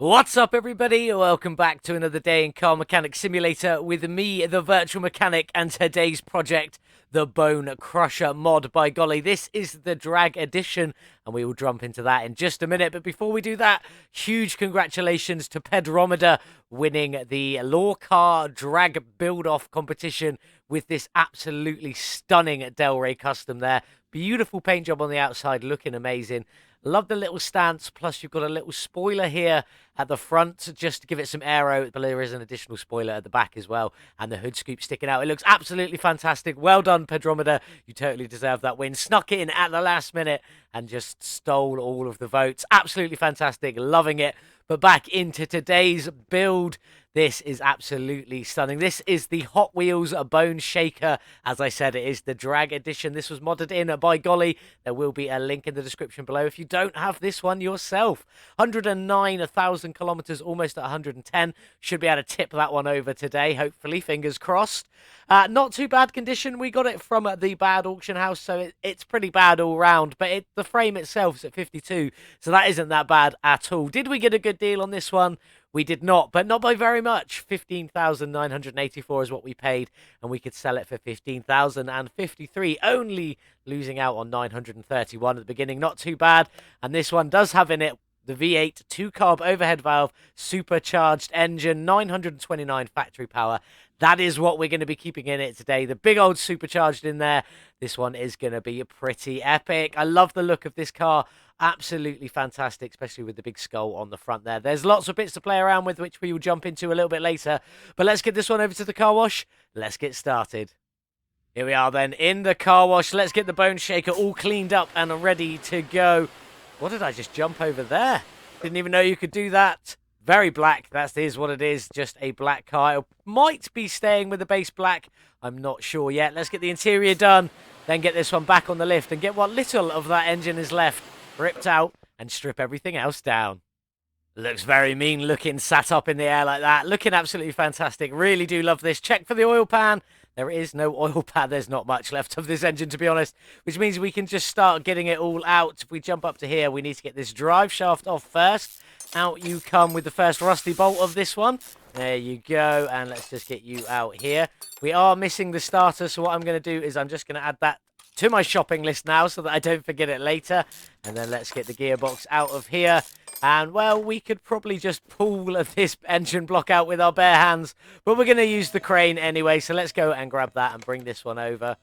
What's up, everybody? Welcome back to another day in Car Mechanic Simulator with me, the Virtual Mechanic, and today's project, the Bone Crusher mod by Golly. This is the drag edition, and we will jump into that in just a minute. But before we do that, huge congratulations to Pedrometer winning the Law Car Drag Build-Off competition with this absolutely stunning Del Rey custom there. Beautiful paint job on the outside, looking amazing. Love the little stance, plus you've got a little spoiler here at the front just to give it some aero, but there is an additional spoiler at the back as well, and the hood scoop sticking out. It looks absolutely fantastic. Well done, Pedrometer. You totally deserve that win. Snuck it in at the last minute and just stole all of the votes. Absolutely fantastic. Loving it. But back into today's build. This is absolutely stunning. This is the Hot Wheels Bone Shaker. As I said, it is the drag edition. This was modded in by Golly. There will be a link in the description below if you don't have this one yourself. 109,000 kilometers, almost at 110. Should be able to tip that one over today, hopefully. Fingers crossed. Not too bad condition. We got it from the bad auction house, so it's pretty bad all round. But the frame itself is at 52, so that isn't that bad at all. Did we get a good deal on this one? We did not, but not by very much. 15,984 is what we paid, and we could sell it for 15,053, only losing out on 931 at the beginning. Not too bad, and this one does have in it the V8 2-carb overhead valve supercharged engine, 929 factory power. That is what we're going to be keeping in it today. The big old supercharged in there. This one is going to be pretty epic. I love the look of this car. Absolutely fantastic, especially with the big skull on the front there. There's lots of bits to play around with, which we will jump into a little bit later. But let's get this one over to the car wash. Let's get started. Here we are then in the car wash. Let's get the Bone Shaker all cleaned up and ready to go. What did I just jump over there? Didn't even know you could do that. Very black. That is what it is. Just a black car. It might be staying with the base black. I'm not sure yet. Let's get the interior done. Then get this one back on the lift and get what little of that engine is left ripped out and strip everything else down. Looks very mean looking, sat up in the air like that. Looking absolutely fantastic. Really do love this. Check for the oil pan. There is no oil pan. There's not much left of this engine, to be honest, which means we can just start getting it all out. If we jump up to here, we need to get this drive shaft off first. Out you come with the first rusty bolt of this one. There you go. And let's just get you out here. We are missing the starter, so what I'm going to do is I'm just going to add that to my shopping list now so that I don't forget it later. And then let's get the gearbox out of here. And, well, we could probably just pull this engine block out with our bare hands, but we're going to use the crane anyway, so let's go and grab that and bring this one over.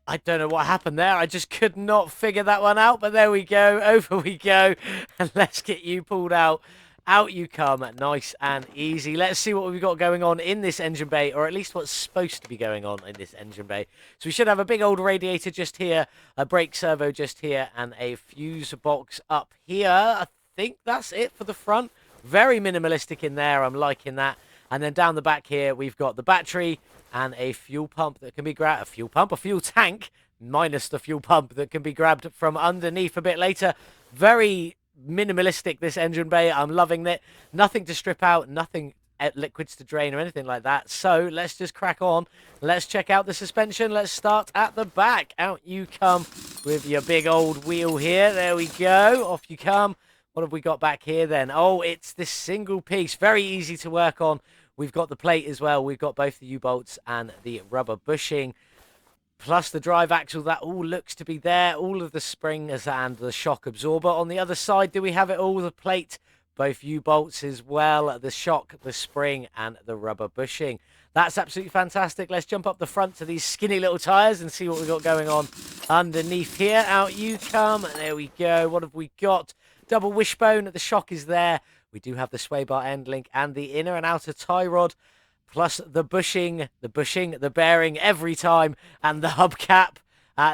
I don't know what happened there. I just could not figure that one out, but there we go. Over we go, and let's get you pulled out. Out you come, nice and easy. Let's see what we've got going on in this engine bay, or at least what's supposed to be going on in this engine bay. So we should have a big old radiator just here, a brake servo just here, and a fuse box up here. I think that's it for the front. Very minimalistic in there. I'm liking that. And then down the back here, we've got the battery and a fuel pump that can be grabbed. A fuel tank, minus the fuel pump that can be grabbed from underneath a bit later. Very minimalistic, this engine bay. I'm loving it. Nothing to strip out, nothing liquids to drain or anything like that. So let's just crack on. Let's check out the suspension. Let's start at the back. Out you come with your big old wheel here. There we go. Off you come. What have we got back here then? Oh, it's this single piece. Very easy to work on. We've got the plate as well. We've got both the U-bolts and the rubber bushing, plus the drive axle. That all looks to be there. All of the springs and the shock absorber. On the other side, do we have it all? The plate, both U-bolts as well, the shock, the spring, and the rubber bushing. That's absolutely fantastic. Let's jump up the front to these skinny little tyres and see what we've got going on underneath here. Out you come. There we go. What have we got? Double wishbone. The shock is there. We do have the sway bar end link and the inner and outer tie rod, plus the bushing, the bearing every time, and the hubcap.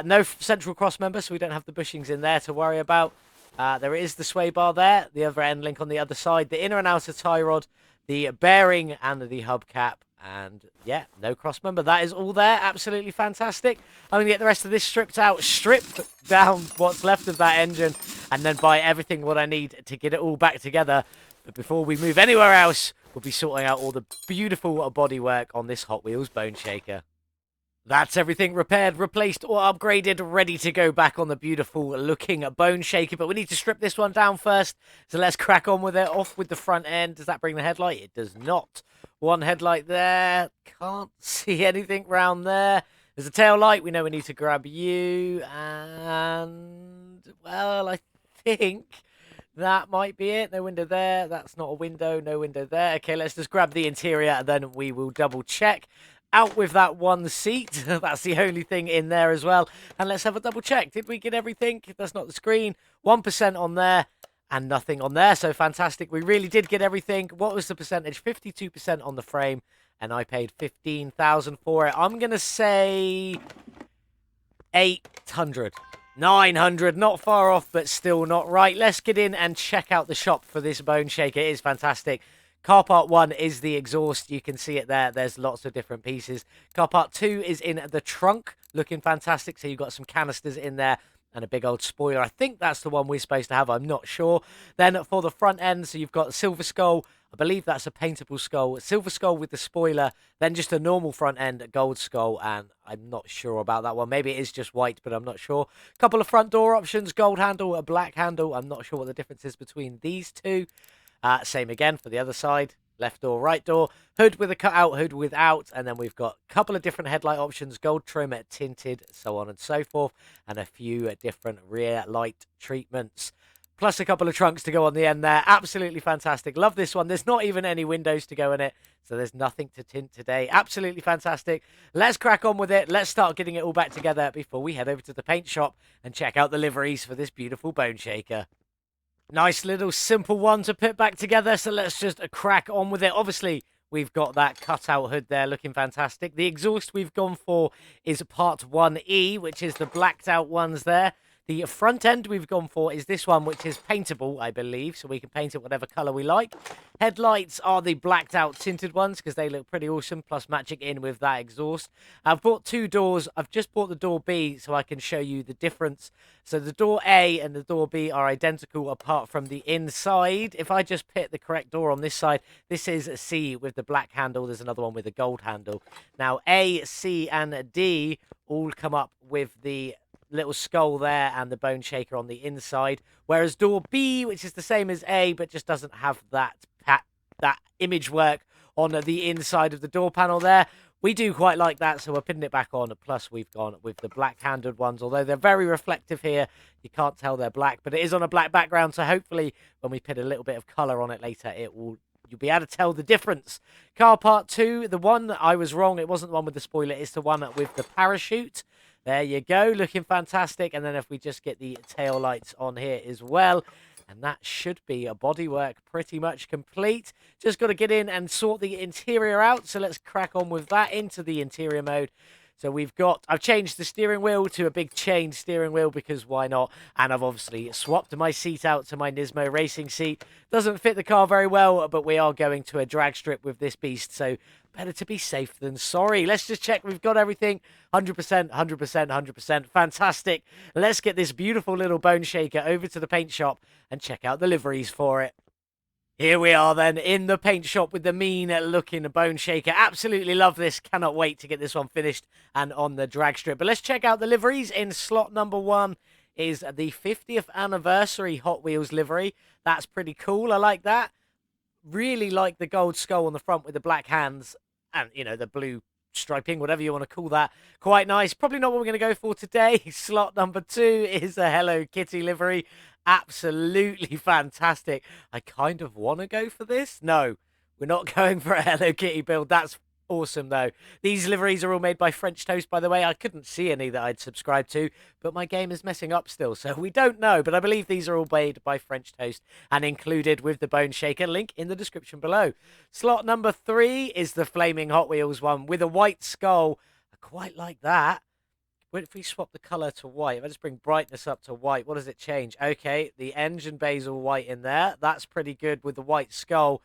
No central cross member, so we don't have the bushings in there to worry about. There is the sway bar there, the other end link on the other side, the inner and outer tie rod, the bearing, and the hubcap. And yeah, no cross member. That is all there. Absolutely fantastic. I'm going to get the rest of this stripped out, strip down what's left of that engine, and then buy everything what I need to get it all back together. But before we move anywhere else, we'll be sorting out all the beautiful bodywork on this Hot Wheels Bone Shaker. That's everything repaired, replaced, or upgraded, ready to go back on the beautiful looking bone shaker. But we need to strip this one down first. So let's crack on with it. Off with the front end. Does that bring the headlight? It does not. One headlight there. Can't see anything round there. There's a tail light. We know we need to grab you. And, well, I think that might be it. No window there. That's not a window. No window there. Okay, let's just grab the interior and then we will double check. Out with that one seat. That's the only thing in there as well. And let's have a double check. Did we get everything? That's not the screen. 1% on there and nothing on there. So fantastic. We really did get everything. What was the percentage? 52% on the frame. And I paid 15,000 for it. I'm going to say 800. 900, not far off, but still not right. Let's get in and check out the shop for this bone shaker. It is fantastic. Car part 1 is the exhaust. You can see it there. There's lots of different pieces. Car part 2 is in the trunk, looking fantastic. So you've got some canisters in there and a big old spoiler. I think that's the one we're supposed to have. I'm not sure. Then for the front end, so you've got Silver Skull. I believe that's a paintable skull. Silver Skull with the spoiler. Then just a normal front end, Gold Skull. And I'm not sure about that one. Maybe it is just white, but I'm not sure. Couple of front door options. Gold handle, a black handle. I'm not sure what the difference is between these two. Same again for the other side. Left door, right door. Hood with a cutout, hood without. And then we've got a couple of different headlight options. Gold trim, tinted, so on and so forth. And a few different rear light treatments. Plus a couple of trunks to go on the end there. Absolutely fantastic. Love this one. There's not even any windows to go in it. So there's nothing to tint today. Absolutely fantastic. Let's crack on with it. Let's start getting it all back together before we head over to the paint shop and check out the liveries for this beautiful bone shaker. Nice little simple one to put back together. So let's just crack on with it. Obviously, we've got that cutout hood there looking fantastic. The exhaust we've gone for is part 1E, which is the blacked out ones there. The front end we've gone for is this one, which is paintable, I believe, so we can paint it whatever colour we like. Headlights are the blacked out tinted ones because they look pretty awesome, plus matching in with that exhaust. I've bought 2 doors. I've just bought the door B so I can show you the difference. So the door A and the door B are identical apart from the inside. If I just pick the correct door on this side, this is a C with the black handle. There's another one with a gold handle. Now A, C and D all come up with the little skull there and the bone shaker on the inside, whereas door B, which is the same as A but just doesn't have that image work on the inside of the door panel there. We do quite like that, so we're putting it back on. Plus we've gone with the black handled ones, although they're very reflective here. You can't tell they're black, but it is on a black background, so hopefully when we put a little bit of color on it later, you'll be able to tell the difference. Car part 2, the one that I was wrong, it wasn't the one with the spoiler, it's the one with the parachute. There you go, looking fantastic. And then if we just get the tail lights on here as well, and that should be a bodywork pretty much complete. Just got to get in and sort the interior out. So let's crack on with that into the interior mode. So I've changed the steering wheel to a big chain steering wheel because why not? And I've obviously swapped my seat out to my Nismo racing seat. Doesn't fit the car very well, but we are going to a drag strip with this beast. So better to be safe than sorry. Let's just check we've got everything. 100%, 100%, 100%. Fantastic. Let's get this beautiful little bone shaker over to the paint shop and check out the liveries for it. Here we are then in the paint shop with the mean looking bone shaker. Absolutely love this. Cannot wait to get this one finished and on the drag strip. But let's check out the liveries. In slot number 1 is the 50th anniversary Hot Wheels livery. That's pretty cool. I like that. Really like the gold skull on the front with the black hands and, you know, the blue striping, whatever you want to call that. Quite nice. Probably not what we're going to go for today. Slot number 2 is a Hello Kitty livery. Absolutely fantastic. I kind of want to go for this. No, we're not going for a Hello Kitty build. That's awesome, though. These liveries are all made by French Toast, by the way. I couldn't see any that I'd subscribed to, but my game is messing up still, so we don't know. But I believe these are all made by French Toast and included with the Bone Shaker. Link in the description below. Slot number 3 is the Flaming Hot Wheels one with a white skull. I quite like that. What if we swap the color to white? If I just bring brightness up to white, what does it change? Okay, the engine bay's all white in there. That's pretty good with the white skull.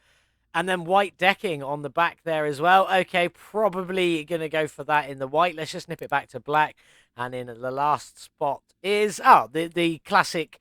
And then white decking on the back there as well. Okay, probably going to go for that in the white. Let's just nip it back to black. And in the last spot is, the classic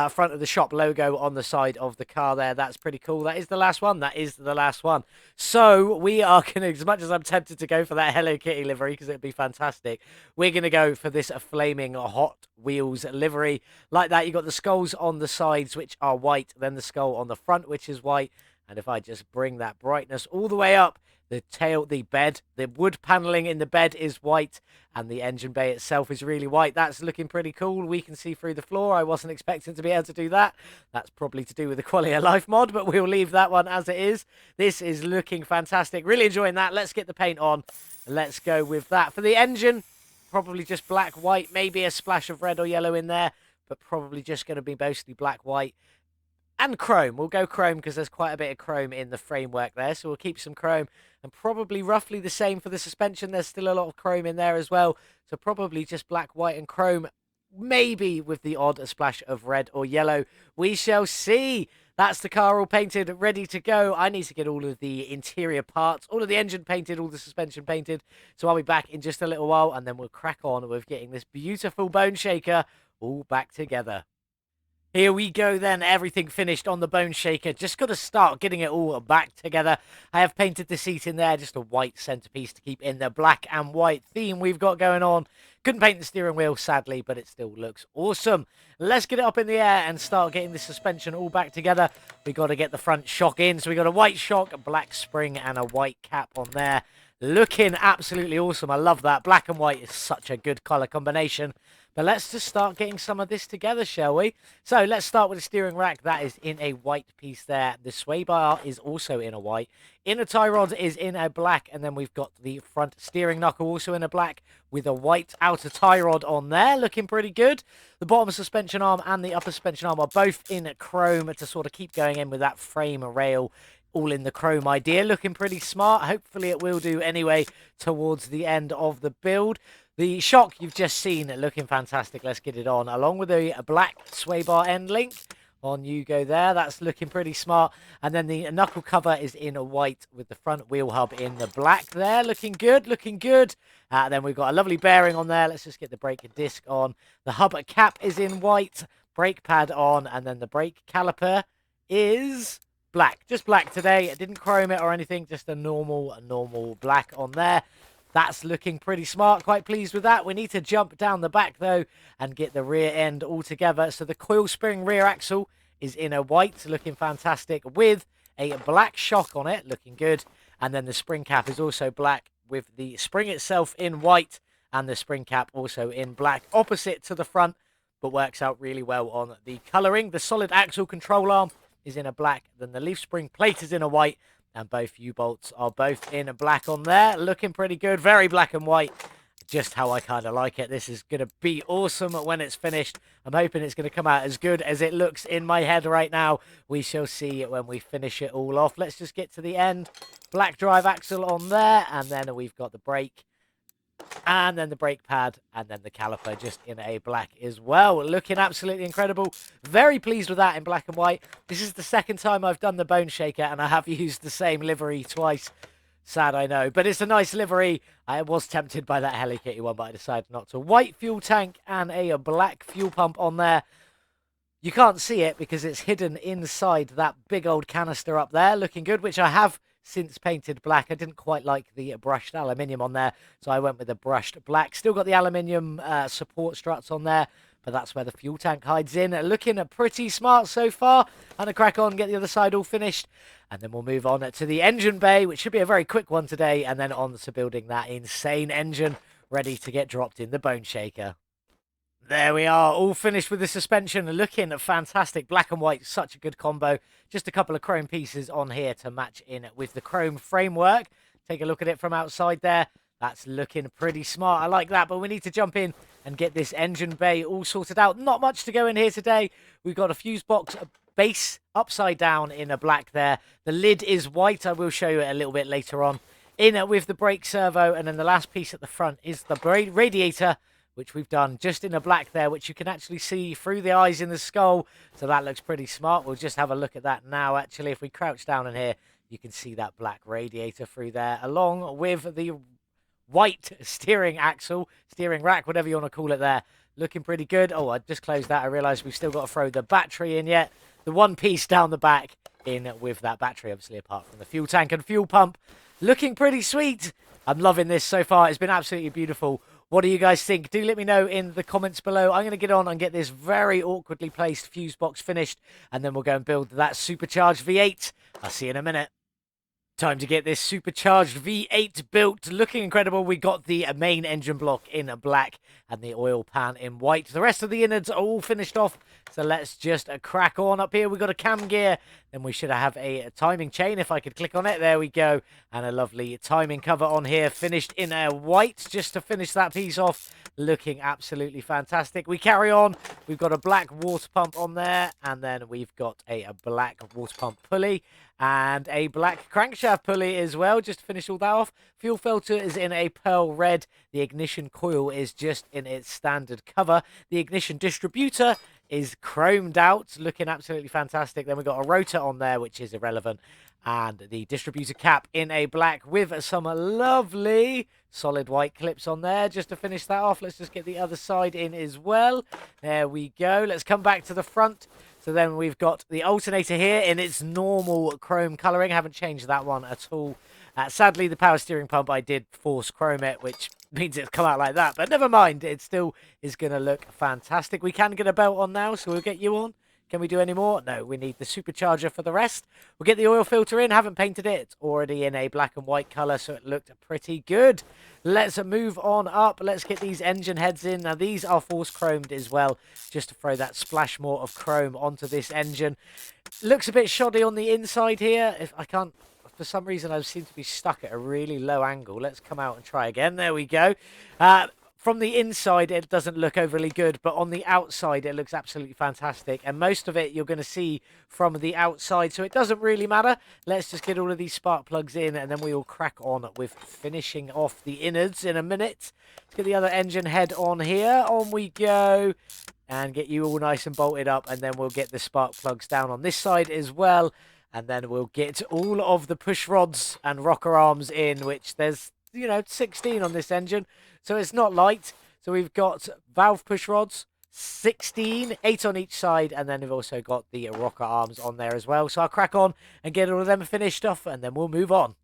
front of the shop logo on the side of the car there. That's pretty cool. That is the last one. That is the last one. So we are going to, as much as I'm tempted to go for that Hello Kitty livery, because it'd be fantastic, we're going to go for this flaming Hot Wheels livery. Like that, you got the skulls on the sides, which are white, then the skull on the front, which is white. And if I just bring that brightness all the way up, the tail, the bed, the wood paneling in the bed is white, and the engine bay itself is really white. That's looking pretty cool. We can see through the floor. I wasn't expecting to be able to do that. That's probably to do with the quality of life mod, but we'll leave that one as it is. This is looking fantastic. Really enjoying that. Let's get the paint on. Let's go with that. For the engine, probably just black, white, maybe a splash of red or yellow in there, but probably just going to be mostly black, white, and chrome. We'll go chrome because there's quite a bit of chrome in the framework there, so we'll keep some chrome. And probably roughly the same for the suspension. There's still a lot of chrome in there as well, so probably just black, white, and chrome, maybe with the odd splash of red or yellow. We shall see. That's the car all painted, ready to go. I need to get all of the interior parts, all of the engine painted, all the suspension painted. So I'll be back in just a little while, and then we'll crack on with getting this beautiful bone shaker all back together. Here we go then, everything finished on the bone shaker. Just got to start getting it all back together. I have painted the seat in there, just a white centerpiece to keep in the black and white theme we've got going on. Couldn't paint the steering wheel, sadly, but it still looks awesome. Let's get it up in the air and start getting the suspension all back together. We got to get the front shock in. So we got a white shock, a black spring, and a white cap on there. Looking absolutely awesome. I love that. Black and white is such a good color combination. But let's just start getting some of this together, shall we? So let's start with the steering rack. That is in a white piece there. The sway bar is also in a white. Inner tie rod is in a black. And then we've got the front steering knuckle also in a black with a white outer tie rod on there. Looking pretty good. The bottom suspension arm and the upper suspension arm are both in chrome to sort of keep going in with that frame rail. All in the chrome idea. Looking pretty smart. Hopefully it will do anyway towards the end of the build. The shock you've just seen looking fantastic. Let's get it on. Along with a black sway bar end link. On you go there. That's looking pretty smart. And then the knuckle cover is in a white with the front wheel hub in the black there. Looking good. Looking good. Then we've got a lovely bearing on there. Let's just get the brake disc on. The hub cap is in white. Brake pad on. And then the brake caliper is black. Just black today. I didn't chrome it or anything. Just a normal black on there. That's looking pretty smart. Quite pleased with that. We need to jump down the back, though, and get the rear end all together. So the coil spring rear axle is in a white, looking fantastic, with a black shock on it, looking good. And then the spring cap is also black, with the spring itself in white and the spring cap also in black, opposite to the front, but works out really well on the colouring. The solid axle control arm is in a black. Then the leaf spring plate is in a white. And both U-bolts are both in black on there. Looking pretty good. Very black and white. Just how I kind of like it. This is going to be awesome when it's finished. I'm hoping it's going to come out as good as it looks in my head right now. We shall see when we finish it all off. Let's just get to the end. Black drive axle on there. And then we've got the brake. And then the brake pad, and then the caliper just in a black as well. Looking absolutely incredible. Very pleased with that in black and white. This is the second time I've done the bone shaker, and I have used the same livery twice. Sad, I know, but it's a nice livery. I was tempted by that Hello Kitty one, but I decided not to. White fuel tank and a black fuel pump on there. You can't see it because it's hidden inside that big old canister up there. Looking good, which I have since painted black. I didn't quite like the brushed aluminium on there, so I went with the brushed black. Still got the aluminium support struts on there, but that's where the fuel tank hides in. Looking pretty smart so far. And a crack on, get the other side all finished, and then we'll move on to the engine bay, which should be a very quick one today, and then on to building that insane engine ready to get dropped in the bone shaker. There we are, all finished with the suspension. Looking fantastic. Black and white, such a good combo. Just a couple of chrome pieces on here to match in with the chrome framework. Take a look at it from outside there. That's looking pretty smart. I like that, but we need to jump in and get this engine bay all sorted out. Not much to go in here today. We've got a fuse box base upside down in a black there. The lid is white. I will show you it a little bit later on. In with the brake servo, and then the last piece at the front is the radiator, which we've done just in a black there, which you can actually see through the eyes in the skull. So that looks pretty smart. We'll just have a look at that now. Actually, if we crouch down in here, you can see that black radiator through there, along with the white steering axle, steering rack, whatever you want to call it there. looking pretty good. Oh, I just closed that. I realized we've still got to throw the battery in yet. The one piece down the back in with that battery, obviously, apart from the fuel tank and fuel pump. Looking pretty sweet. I'm loving this so far. It's been absolutely beautiful. What do you guys think? Do let me know in the comments below. I'm going to get on and get this very awkwardly placed fuse box finished, and then we'll go and build that supercharged V8. I'll see you in a minute. Time to get this supercharged V8 built. Looking incredible. We got the main engine block in black and the oil pan in white. The rest of the innards are all finished off. So let's just crack on. Up here, we've got a cam gear. Then we should have a timing chain. If I could click on it, there we go. And a lovely timing cover on here, finished in white, just to finish that piece off. Looking absolutely fantastic. We carry on. We've got a black water pump on there. And then we've got a black water pump pulley. And a black crankshaft pulley as well, just to finish all that off. Fuel filter is in a pearl red. The ignition coil is just in its standard cover. The ignition distributor is chromed out, looking absolutely fantastic. Then we've got a rotor on there, which is irrelevant. And the distributor cap in a black with some lovely solid white clips on there. Just to finish that off, let's just get the other side in as well. There we go. Let's come back to the front. So then we've got the alternator here in its normal chrome colouring. Haven't changed that one at all. Sadly, the power steering pump, I did force chrome it, which means it's come out like that. But never mind, it still is going to look fantastic. We can get a belt on now, so we'll get you on. Can we do any more? No, we need the supercharger for the rest. We'll get the oil filter in. Haven't painted it. It's already in a black and white colour, so it looked pretty good. Let's move on up. Let's get these engine heads in. Now, these are force chromed as well, just to throw that splash more of chrome onto this engine. Looks a bit shoddy on the inside here. If I can't, for some reason, I seem to be stuck at a really low angle. Let's come out and try again. There we go. From the inside, it doesn't look overly good, but on the outside, it looks absolutely fantastic. And most of it you're going to see from the outside, so it doesn't really matter. Let's just get all of these spark plugs in, and then we will crack on with finishing off the innards in a minute. Let's get the other engine head on here. On we go. And get you all nice and bolted up, and then we'll get the spark plugs down on this side as well. And then we'll get all of the push rods and rocker arms in, which there's, 16 on this engine. So it's not light. So we've got valve push rods, 16, 8 on each side, and then we've also got the rocker arms on there as well. So I'll crack on and get all of them finished off, and then we'll move on.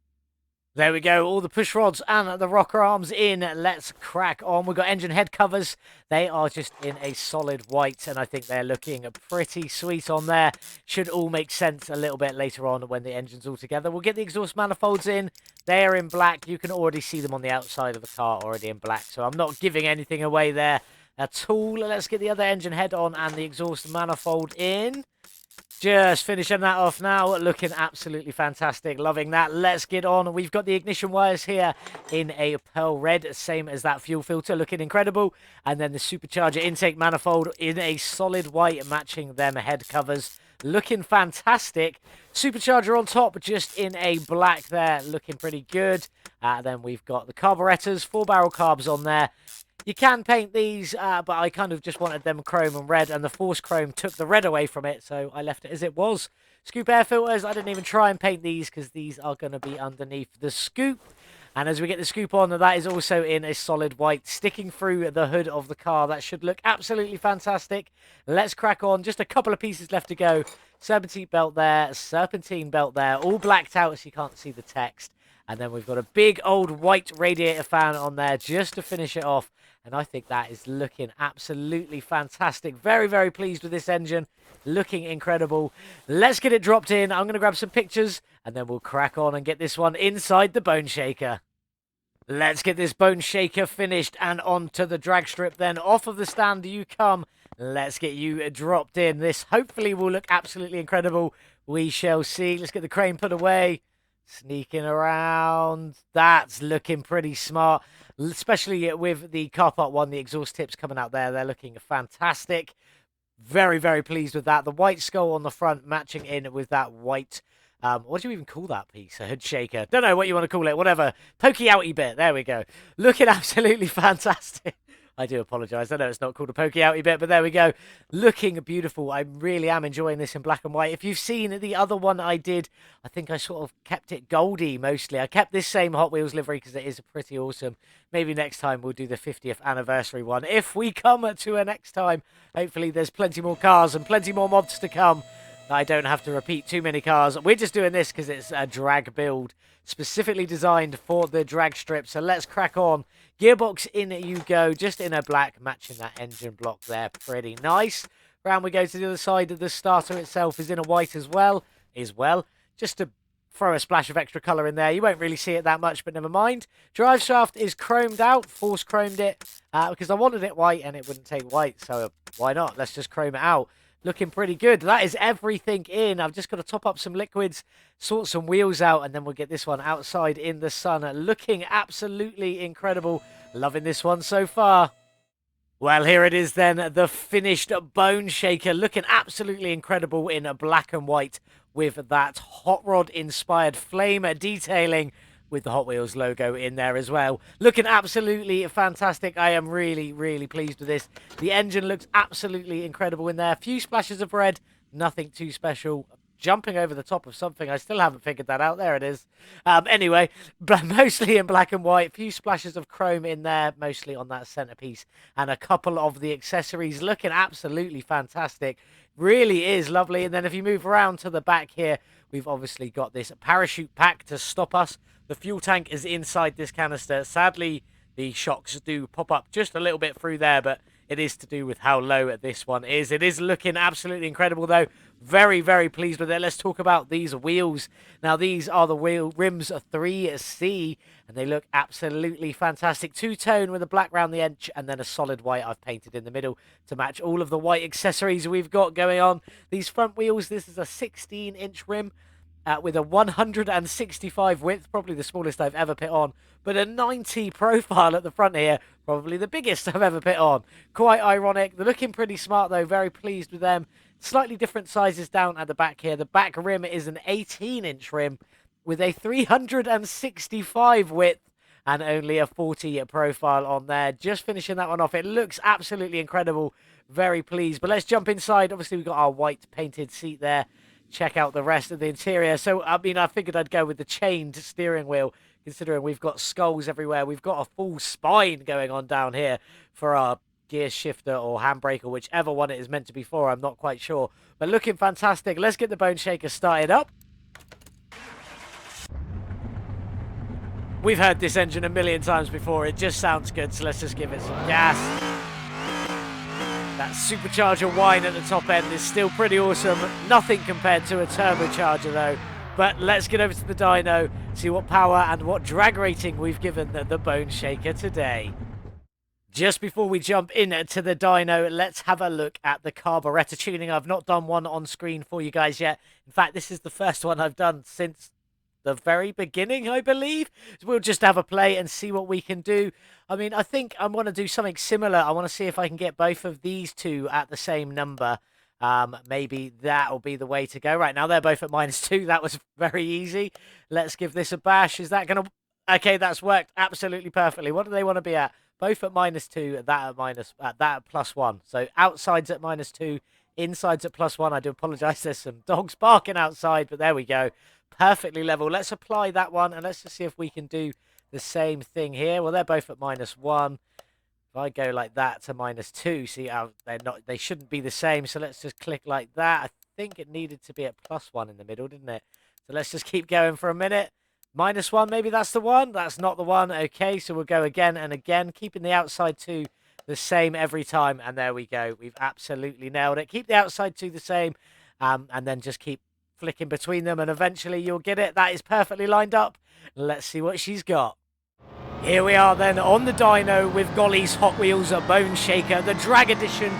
There we go, all the push rods and the rocker arms in. Let's crack on. We've got engine head covers. They are just in a solid white, and I think they're looking pretty sweet on there. Should all make sense a little bit later on when the engine's all together. We'll get the exhaust manifolds in. They're in black. You can already see them on the outside of the car already in black, so I'm not giving anything away there at all. Let's get the other engine head on and the exhaust manifold in. Just finishing that off now, looking absolutely fantastic, loving that. Let's get on. We've got the ignition wires here in a pearl red, same as that fuel filter, looking incredible. And then the supercharger intake manifold in a solid white, matching them head covers, looking fantastic. Supercharger on top, just in a black there, looking pretty good. Then we've got the carburetors, 4-barrel carbs on there. You can paint these, but I kind of just wanted them chrome and red, and the force chrome took the red away from it, so I left it as it was. Scoop air filters, I didn't even try and paint these because these are going to be underneath the scoop. And as we get the scoop on, that is also in a solid white, sticking through the hood of the car. That should look absolutely fantastic. Let's crack on. Just a couple of pieces left to go. Serpentine belt there, all blacked out so you can't see the text. And then we've got a big old white radiator fan on there just to finish it off. And I think that is looking absolutely fantastic. Very, very pleased with this engine. Looking incredible. Let's get it dropped in. I'm going to grab some pictures and then we'll crack on and get this one inside the bone shaker. Let's get this bone shaker finished and onto the drag strip then. Off of the stand you come. Let's get you dropped in. This hopefully will look absolutely incredible. We shall see. Let's get the crane put away. Sneaking around. That's looking pretty smart, especially with the car part one, the exhaust tips coming out there. They're looking fantastic. Very, very pleased with that. The white skull on the front matching in with that white, what do you even call that piece? A hood shaker. Don't know what you want to call it. Whatever. Pokey outy bit. There we go. Looking absolutely fantastic. I do apologise. I know it's not called a pokey outy bit, but there we go. Looking beautiful. I really am enjoying this in black and white. If you've seen the other one I did, I think I sort of kept it Goldy mostly. I kept this same Hot Wheels livery because it is pretty awesome. Maybe next time we'll do the 50th anniversary one. If we come to a next time, hopefully there's plenty more cars and plenty more mods to come. I don't have to repeat too many cars. We're just doing this because it's a drag build specifically designed for the drag strip. So let's crack on. Gearbox in you go, just in a black, matching that engine block there. Pretty nice. Round we go to the other side. The starter itself is in a white as well. Just to throw a splash of extra colour in there. You won't really see it that much, but never mind. Drive shaft is chromed out. Force chromed it because I wanted it white and it wouldn't take white. So why not? Let's just chrome it out. Looking pretty good. That is everything in. I've just got to top up some liquids, sort some wheels out, and then we'll get this one outside in the sun. Looking absolutely incredible. Loving this one so far. Well, here it is then, the finished Bone Shaker. Looking absolutely incredible in black and white with that hot rod-inspired flame detailing with the Hot Wheels logo in there as well. Looking absolutely fantastic. I am really, really pleased with this. The engine looks absolutely incredible in there. A few splashes of red, nothing too special. Jumping over the top of something. I still haven't figured that out. There it is. Anyway, mostly in black and white. A few splashes of chrome in there, mostly on that centerpiece. And a couple of the accessories looking absolutely fantastic. Really is lovely. And then if you move around to the back here, we've obviously got this parachute pack to stop us. The fuel tank is inside this canister. Sadly, the shocks do pop up just a little bit through there, but it is to do with how low this one is. It is looking absolutely incredible, though. Very, very pleased with it. Let's talk about these wheels. Now, these are the wheel rims 3C, and they look absolutely fantastic. Two-tone with a black round the edge, and then a solid white I've painted in the middle to match all of the white accessories we've got going on. These front wheels, this is a 16-inch rim. With a 165 width, probably the smallest I've ever put on, but a 90 profile at the front here, probably the biggest I've ever put on. Quite ironic. They're looking pretty smart, though. Very pleased with them. Slightly different sizes down at the back here. The back rim is an 18-inch rim with a 365 width and only a 40 profile on there. Just finishing that one off. It looks absolutely incredible. Very pleased. But let's jump inside. Obviously, we've got our white painted seat there. Check out the rest of the interior. So, I mean, I figured I'd go with the chained steering wheel, considering we've got skulls everywhere. We've got a full spine going on down here for our gear shifter or handbrake or whichever one it is meant to be for. I'm not quite sure. But looking fantastic. Let's get the Bone Shaker started up. We've heard this engine a million times before. It just sounds good, so let's just give it some gas. That supercharger whine at the top end is still pretty awesome. Nothing compared to a turbocharger, though. But let's get over to the dyno, see what power and what drag rating we've given the Bone Shaker today. Just before we jump into the dyno, let's have a look at the carburetor tuning. I've not done one on screen for you guys yet. In fact, this is the first one I've done since the very beginning, I believe. So we'll just have a play and see what we can do. I mean, I think I want to do something similar. I want to see if I can get both of these two at the same number. Maybe that'll be the way to go. Right now, they're both at -2. That was very easy. Let's give this a bash. Is that going to... Okay, that's worked absolutely perfectly. What do they want to be at? Both at -2, that at +1. So outside's at -2, inside's at +1. I do apologise. There's some dogs barking outside, but there we go. Perfectly level. Let's apply that one, and let's just see if we can do the same thing here. Well, they're both at -1. If I go like that to -2, see how they shouldn't be the same. So let's just click like that. I think it needed to be at +1 in the middle, didn't it? So let's just keep going for a minute. -1, maybe that's the one. That's not the one. Okay, so we'll go again and again, keeping the outside 2 the same every time. And there we go. We've absolutely nailed it. Keep the outside 2 the same, and then just keep flicking between them, and eventually you'll get it. That is perfectly lined up. Let's see what she's got. Here we are then on the dyno with Golly's Hot Wheels Bone Shaker, the drag edition,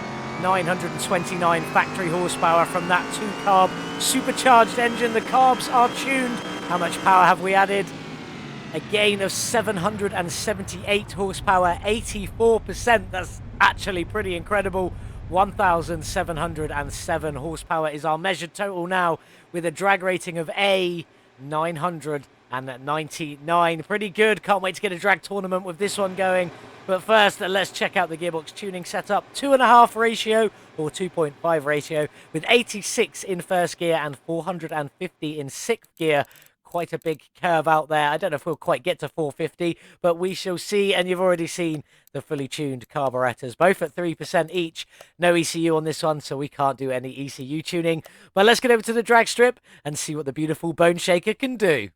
929 factory horsepower from that 2-carb supercharged engine. The carbs are tuned. How much power have we added? A gain of 778 horsepower, 84%. That's actually pretty incredible. 1,707 horsepower is our measured total now, with a drag rating of A 999. Pretty good. Can't wait to get a drag tournament with this one going. But first, let's check out the gearbox tuning setup. 2.5 ratio or 2.5 ratio with 86 in first gear and 450 in sixth gear. Quite a big curve out there. I don't know if we'll quite get to 450, but we shall see. And you've already seen the fully tuned carburetors, both at 3% each. No ECU on this one, so we can't do any ECU tuning. But let's get over to the drag strip and see what the beautiful Bone Shaker can do.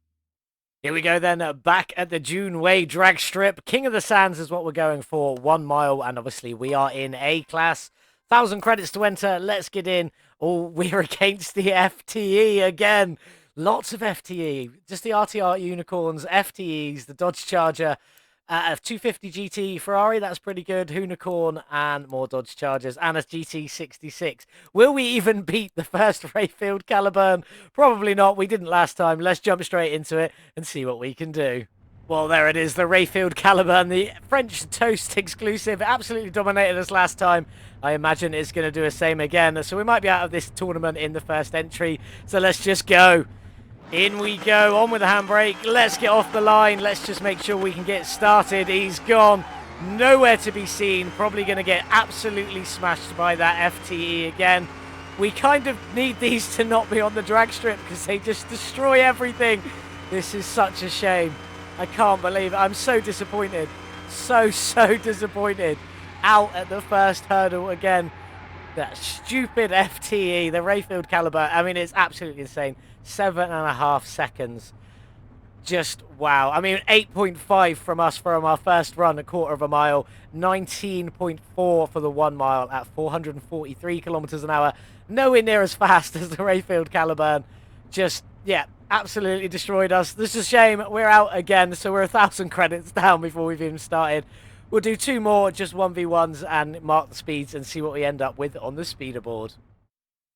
Here we go then, back at the June Way drag strip. King of the Sands is what we're going for, 1 mile, and obviously we are in A class. 1,000 credits to enter. Let's get in. Oh, we're against the FTE again. Lots of FTE. Just the RTR Unicorns, FTEs, the Dodge Charger, 250 GT Ferrari, that's pretty good. Unicorn and more Dodge Chargers and a GT66. Will we even beat the first Rayfield Caliburn? Probably not. We didn't last time. Let's jump straight into it and see what we can do. Well, there it is, the Rayfield Caliburn, the French Toast exclusive. Absolutely dominated us last time. I imagine it's going to do the same again. So we might be out of this tournament in the first entry. So let's just go. In we go, on with the handbrake. Let's get off the line. Let's just make sure we can get started. He's gone. Nowhere to be seen. Probably going to get absolutely smashed by that FTE again. We kind of need these to not be on the drag strip because they just destroy everything. This is such a shame. I can't believe it. I'm so disappointed. So disappointed. Out at the first hurdle again. That stupid FTE, the Rayfield Caliburn. I mean, it's absolutely insane. 7.5 seconds. Just wow. I mean, 8.5 from us from our first run, a quarter of a mile. 19.4 for the 1 mile at 443 kilometers an hour. Nowhere near as fast as the Rayfield Caliburn. Just, yeah, absolutely destroyed us. This is a shame. We're out again, so we're 1,000 credits down before we've even started. We'll do 2 more, just 1v1s, and mark the speeds and see what we end up with on the speeder board.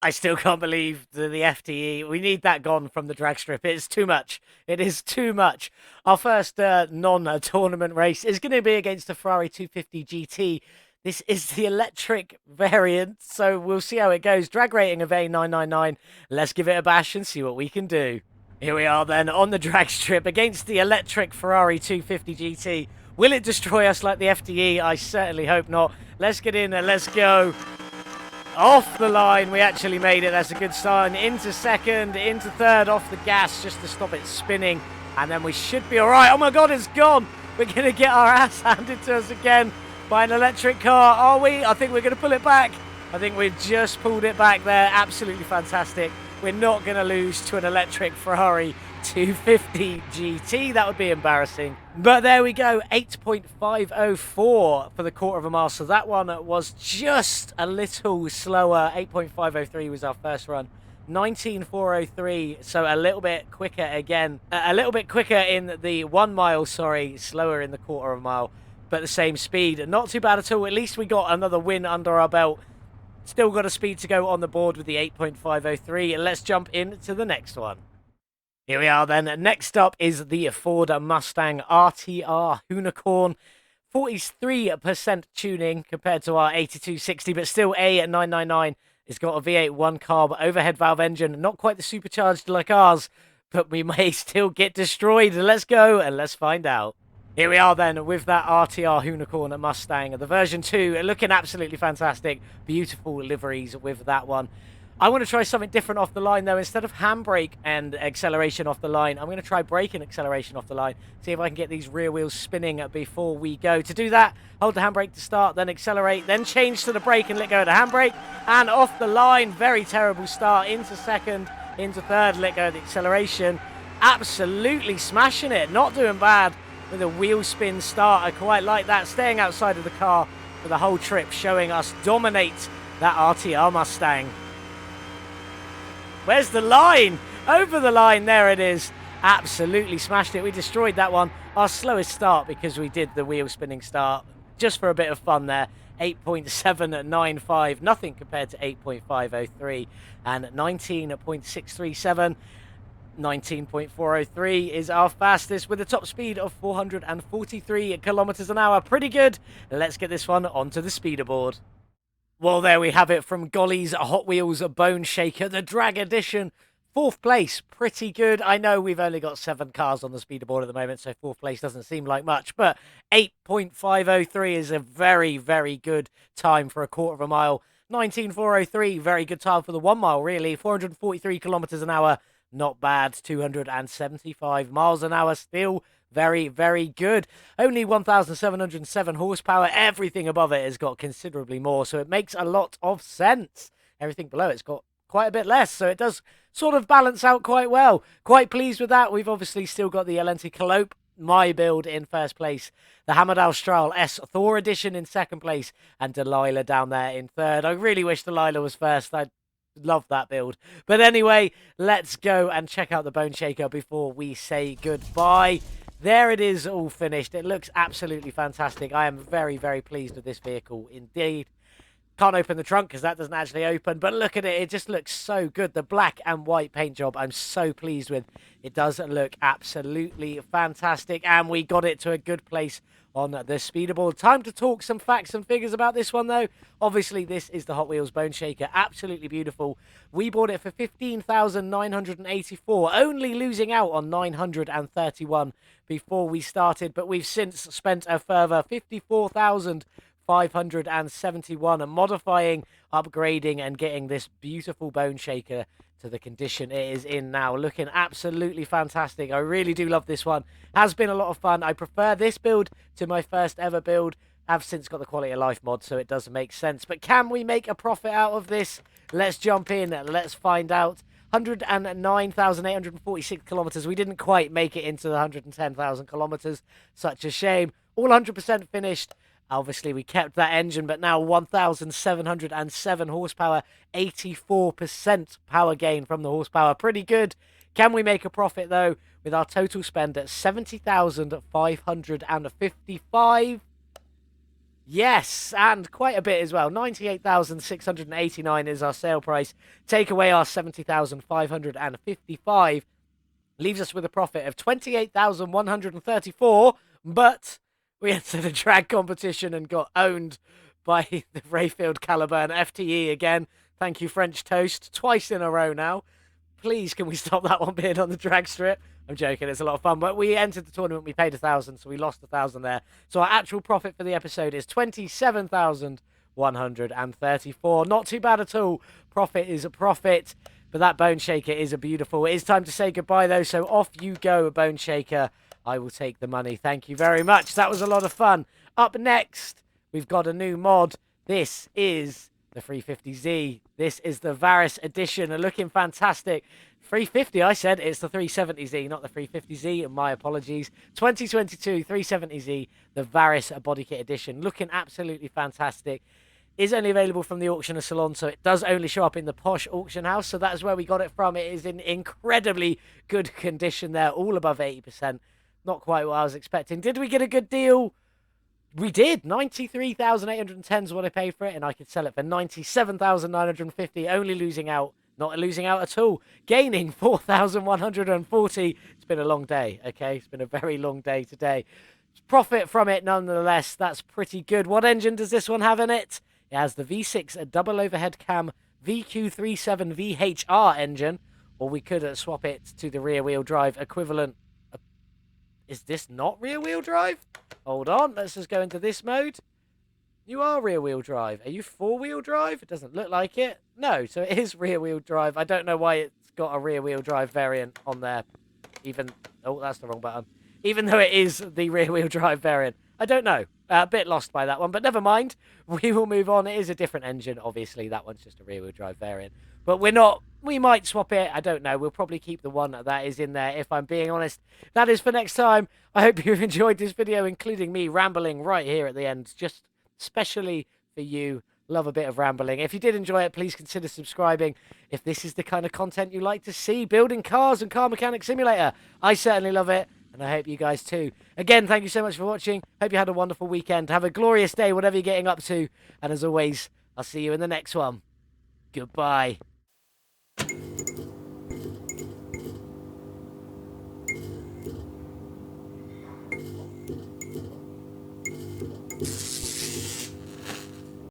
I still can't believe the FTE. We need that gone from the drag strip. It's too much. It is too much. Our first non-tournament race is going to be against the Ferrari 250 GT. This is the electric variant, so we'll see how it goes. Drag rating of A999. Let's give it a bash and see what we can do. Here we are then on the drag strip against the electric Ferrari 250 GT. Will it destroy us like the FTE? I certainly hope not. Let's get in and let's go. Off the line, we actually made it. That's a good start. And into second, into third, off the gas just to stop it spinning. And then we should be all right. Oh my God, it's gone. We're going to get our ass handed to us again by an electric car. Are we? I think we're going to pull it back. I think we've just pulled it back there. Absolutely fantastic. We're not going to lose to an electric Ferrari 250 GT. That would be embarrassing. But there we go, 8.504 for the quarter of a mile. So that one was just a little slower. 8.503 was our first run. 19.403, so a little bit quicker again. A little bit quicker in the 1 mile, sorry, slower in the quarter of a mile, but the same speed. Not too bad at all. At least we got another win under our belt. Still got a speed to go on the board with the 8.503. Let's jump into the next one. Here we are then. Next up is the Ford Mustang RTR Unicorn. 43% tuning compared to our 8260, but still A at 999. It's got a V8 1-carb overhead valve engine. Not quite the supercharged like ours, but we may still get destroyed. Let's go and let's find out. Here we are then with that RTR Unicorn Mustang. The version 2 looking absolutely fantastic. Beautiful liveries with that one. I want to try something different off the line, though. Instead of handbrake and acceleration off the line, I'm going to try brake and acceleration off the line. See if I can get these rear wheels spinning before we go. To do that, hold the handbrake to start, then accelerate, then change to the brake and let go of the handbrake. And off the line, very terrible start. Into second, into third, let go of the acceleration. Absolutely smashing it. Not doing bad with a wheel spin start. I quite like that. Staying outside of the car for the whole trip, showing us dominate that RTR Mustang. Where's the line? Over the line, there it is. Absolutely smashed it. We destroyed that one. Our slowest start because we did the wheel spinning start. Just for a bit of fun there. 8.795. Nothing compared to 8.503. And 19.637. 19.403 is our fastest with a top speed of 443 kilometers an hour. Pretty good. Let's get this one onto the speeder board. Well, there we have it from Golly's Hot Wheels Bone Shaker, the drag edition. 4th place, pretty good. I know we've only got 7 cars on the speederboard at the moment, so 4th place doesn't seem like much, but 8.503 is a very, very good time for a quarter of a mile. 19.403, very good time for the 1 mile, really. 443 kilometers an hour, not bad. 275 miles an hour, still very, very good. Only 1,707 horsepower. Everything above it has got considerably more, so it makes a lot of sense. Everything below it's got quite a bit less, so it does sort of balance out quite well. Quite pleased with that. We've obviously still got the Elenti my build in 1st place, the Hamadal Strahl S Thor edition in 2nd place, and Delilah down there in 3rd. I really wish Delilah was 1st. I love that build. But anyway, let's go and check out the Bone Shaker before we say goodbye. There it is, all finished. It looks absolutely fantastic. I am very, very pleased with this vehicle indeed. Can't open the trunk because that doesn't actually open, but look at it. It just looks so good. The black and white paint job I'm so pleased with. It does look absolutely fantastic, and we got it to a good place on the speederboard. Time to talk some facts and figures about this one, though. Obviously, this is the Hot Wheels Bone Shaker. Absolutely beautiful. We bought it for $15,984, only losing out on $931 before we started, but we've since spent a further $54,571 and modifying, upgrading, and getting this beautiful Bone Shaker to the condition it is in now. Looking absolutely fantastic. I really do love this one. Has been a lot of fun. I prefer this build to my first ever build. I've since got the quality of life mod, so it does make sense. But can we make a profit out of this? Let's jump in. Let's find out. 109,846 kilometers. We didn't quite make it into the 110,000 kilometers. Such a shame. All 100% finished. Obviously, we kept that engine, but now 1,707 horsepower, 84% power gain from the horsepower. Pretty good. Can we make a profit, though, with our total spend at 70,555? Yes, and quite a bit as well. 98,689 is our sale price. Take away our 70,555. Leaves us with a profit of 28,134, but we entered a drag competition and got owned by the Rayfield Caliburn FTE again. Thank you, French Toast. Twice in a row now. Please, can we stop that one being on the drag strip? I'm joking, it's a lot of fun. But we entered the tournament, we paid 1,000, so we lost 1,000 there. So our actual profit for the episode is 27,134. Not too bad at all. Profit is a profit. But that Bone Shaker is a beautiful. It is time to say goodbye, though. So off you go, Bone Shaker. I will take the money. Thank you very much. That was a lot of fun. Up next, we've got a new mod. This is the 350Z. This is the Varys edition. Looking fantastic. 350, I said. It's the 370Z, not the 350Z. My apologies. 2022 370Z, the Varys body kit edition. Looking absolutely fantastic. Is only available from the auctioner salon, so it does only show up in the posh auction house. So that is where we got it from. It is in incredibly good condition there, all above 80%. Not quite what I was expecting. Did we get a good deal? We did. 93,810 is what I paid for it, and I could sell it for 97,950, only losing out. Not losing out at all. Gaining 4,140. It's been a long day, okay? It's been a very long day today. Profit from it, nonetheless. That's pretty good. What engine does this one have in it? It has the V6 double overhead cam VQ37 VHR engine, or we could swap it to the rear-wheel drive equivalent. Is this not rear-wheel drive? Hold on, let's just go into this mode. You are rear-wheel drive. Are you four-wheel drive? It doesn't look like it. No, so it is rear-wheel drive. I don't know why it's got a rear-wheel drive variant on there. Even... Oh, that's the wrong button. Even though it is the rear-wheel drive variant. I don't know. A bit lost by that one, but never mind. We will move on. It is a different engine, obviously. That one's just a rear-wheel drive variant. But we're not... We might swap it. I don't know. We'll probably keep the one that is in there, if I'm being honest. That is for next time. I hope you've enjoyed this video, including me rambling right here at the end. Just specially for you. Love a bit of rambling. If you did enjoy it, please consider subscribing. If this is the kind of content you like to see, building cars and car mechanic simulator, I certainly love it. And I hope you guys too. Again, thank you so much for watching. Hope you had a wonderful weekend. Have a glorious day, whatever you're getting up to. And as always, I'll see you in the next one. Goodbye.